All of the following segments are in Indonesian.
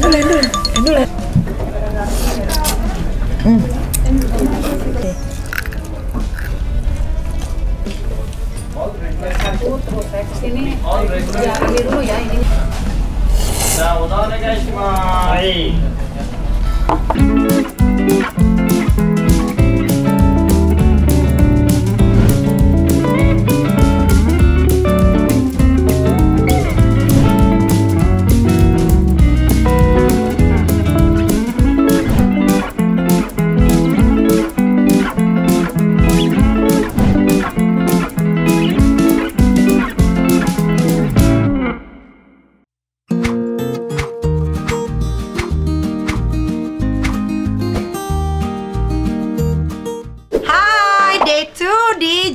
Endul. Ini diambil dulu ya ini.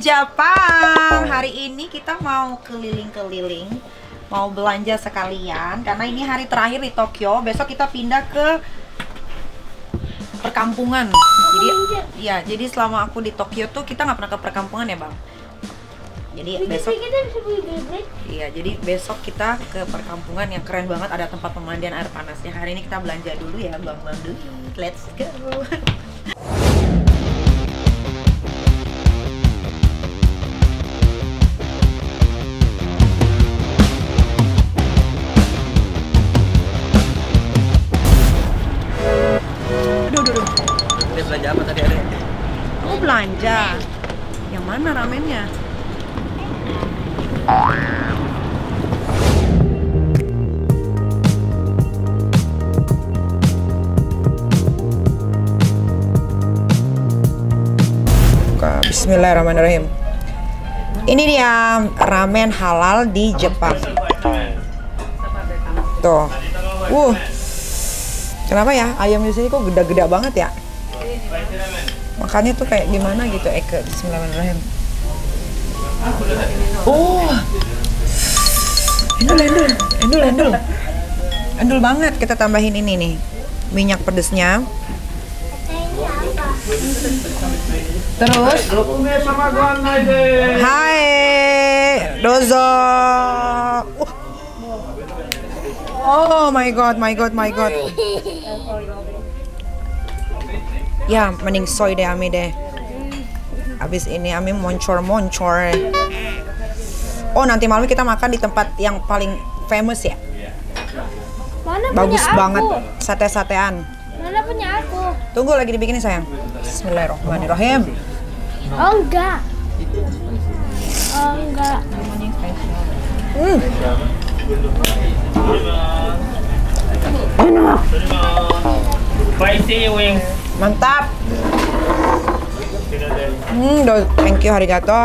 Jepang. Hari ini kita mau keliling-keliling, mau belanja sekalian karena ini hari terakhir di Tokyo. Besok kita pindah ke perkampungan. Jadi selama aku di Tokyo tuh kita nggak pernah ke perkampungan ya, Bang. Jadi besok kita ke perkampungan yang keren banget, ada tempat pemandian air panasnya. Hari ini kita belanja dulu ya, Bang. Let's go. Belanja apa tadi, Adek? Kamu belanja? Yang mana ramennya? Bismillahirrahmanirrahim. Ini dia ramen halal di Jepang. Tuh. Kenapa ya ayam di sini kok gede-gede banget ya? Makannya tuh kayak gimana gitu, Eke. Bismillahirrahmanirrahim. Endul banget. Kita tambahin ini nih, minyak pedesnya. Terus, hai, dozo. Oh my god. Ya, mending soy deh Ami deh. Abis ini Ami moncor. Oh, nanti malam kita makan di tempat yang paling famous ya. Mana bagus punya banget, aku? sate-satean. Mana punya aku? Tunggu lagi dibikinin sayang. Bismillahirrahmanirrahim. Oh enggak. Enak. Spicy wings. Mantap. Thank you, arigato.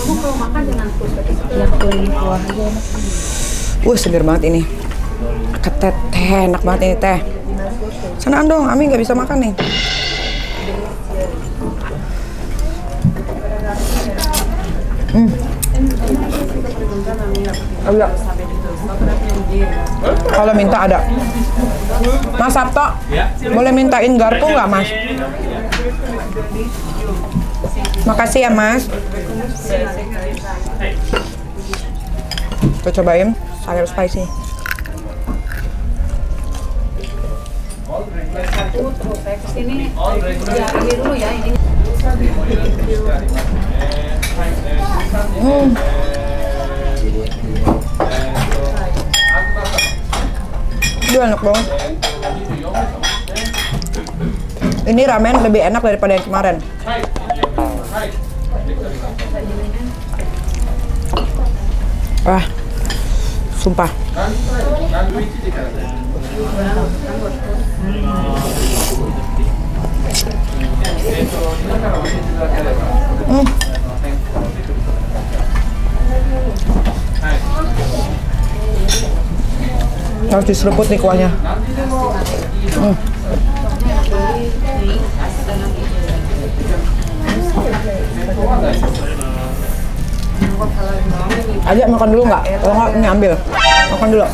Kamu kalau makan dengan yang kulit buah aja enak. Seger banget ini. Ketet teh, enak banget ini teh. Sanaan dong, Ami nggak bisa makan nih. Kalau minta ada. Mas Sabto, boleh mintain garpu nggak, Mas? Makasih ya, Mas. Kita cobain sayur spicy. Ini diambil dulu ya ini. Itu enak banget. Ini ramen lebih enak daripada yang kemarin. Wah, sumpah. Harus diseruput nih kuahnya. Ajak makan dulu nggak? Kalau nggak, ini ambil. Makan dulu.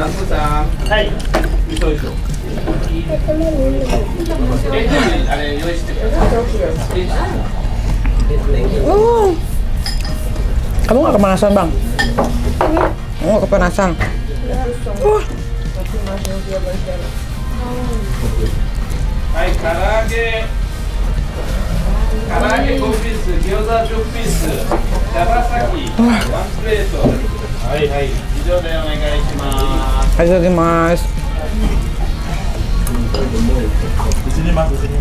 はい。嘘嘘。あれ用意してください。 Kamu nggak kepanasan, Bang? Kamu nggak kepanasan?はい、唐揚げ。唐揚げ5ピース、餃子10ピース、長崎1プレート。はいはい。以上でお願いします。ありがとうございます。 di sini mas, di sini.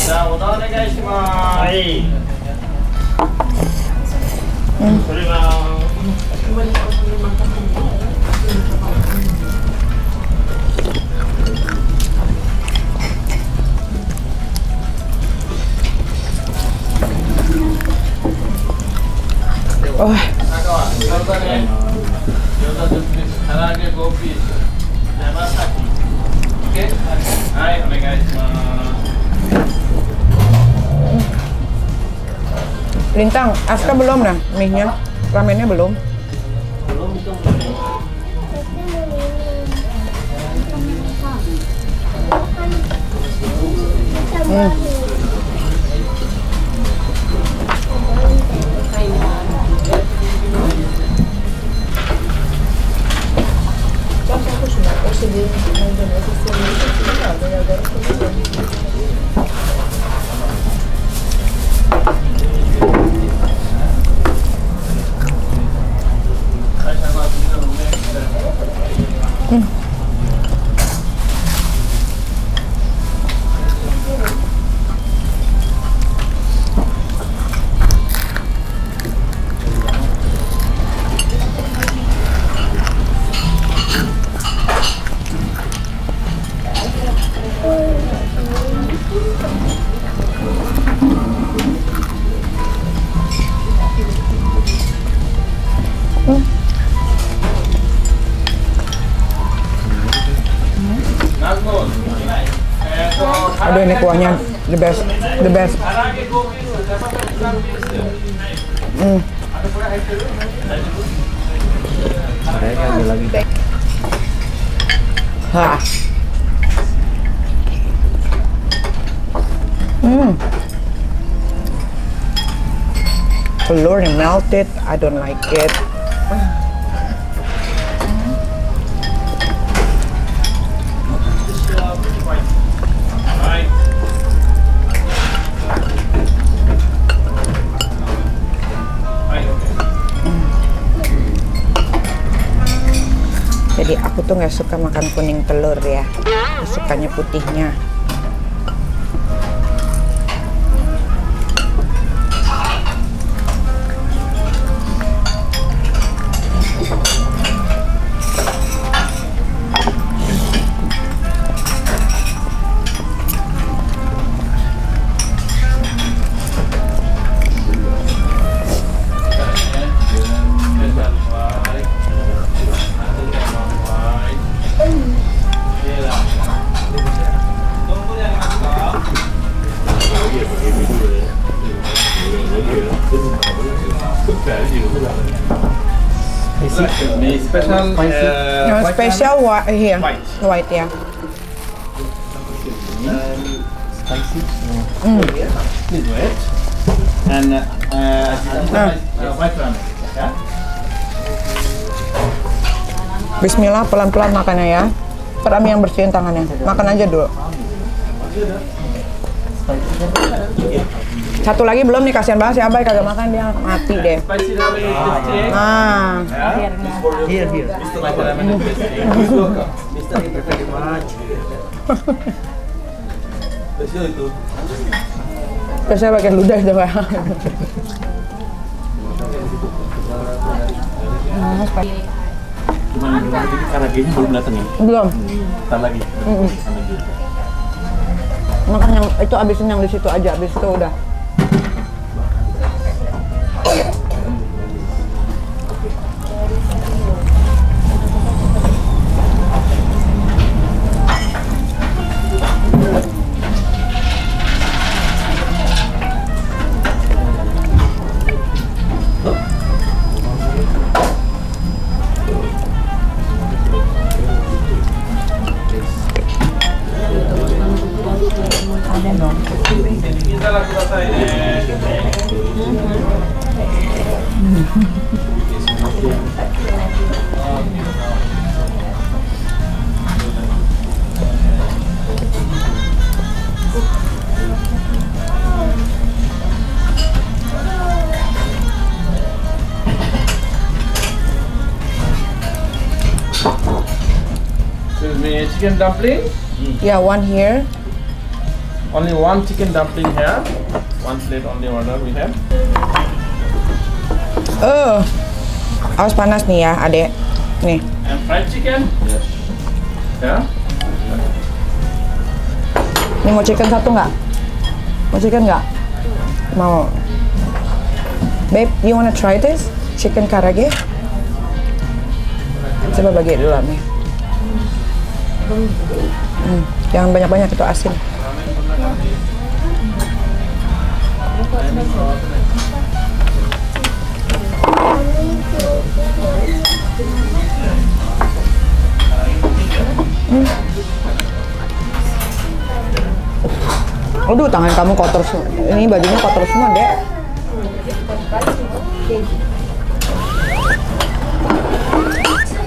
Nah, udah onegai shimasu. Hai. Oh. はい、お願いします。 Lintang, Aska belum dah mie-nya, ramennya belum. Aduh, ini kuahnya the best, the best. Hah. Telur yang melted, I don't like it. Jadi aku tuh nggak suka makan kuning telur ya, sukanya putihnya. Special, Special here, white ya. Spicy. This white. And white ramen. Yeah. Bismillah, pelan-pelan makannya ya. Perami yang bersihin tangannya. Makan aja dulu. Satu lagi belum nih, kasihan banget si Abai kagak makan, dia mati deh. Spicy ramen is tasty. Nah, Here. Mr. Spicy ramen is tasty. Mr. Thank you very much. Spesial itu. biasanya pakai ludah itu Pak. Cuman karena gini belum datang ya? Belum. Ntar lagi. Makan yang itu, abisin yang di situ aja, abis itu udah. さいね。Excuse me, chicken dumpling? Yeah, one here. Only one chicken dumpling here. One plate only order we have. Awas panas nih ya, adek. Nih. And fried chicken? Yes. Yeah? Ini mau chicken satu nggak? Mau chicken nggak? Mau. Babe, you wanna try this? Chicken karage? Coba bagi dulu nih. Jangan banyak-banyak, itu asin. Aduh, tangan kamu kotor semua. Ini bajunya kotor semua, Dek.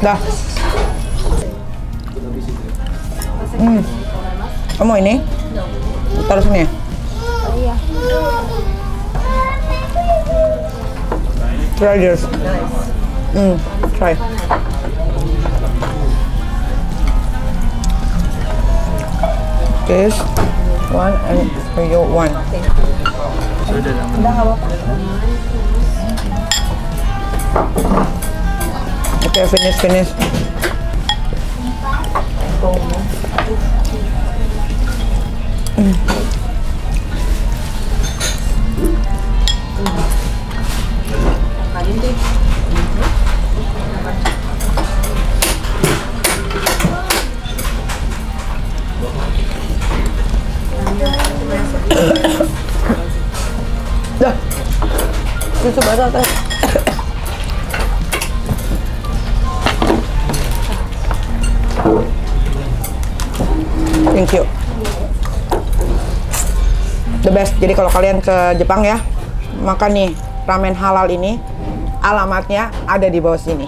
Dah. Kamu ini? Taruh sini ya? Iya. Try this. Try. This one and for you one. Okay, finish. Dah. Susu basah tadi. Thank you. The best. Jadi kalau kalian ke Jepang ya, makan nih ramen halal ini, alamatnya ada di bawah sini.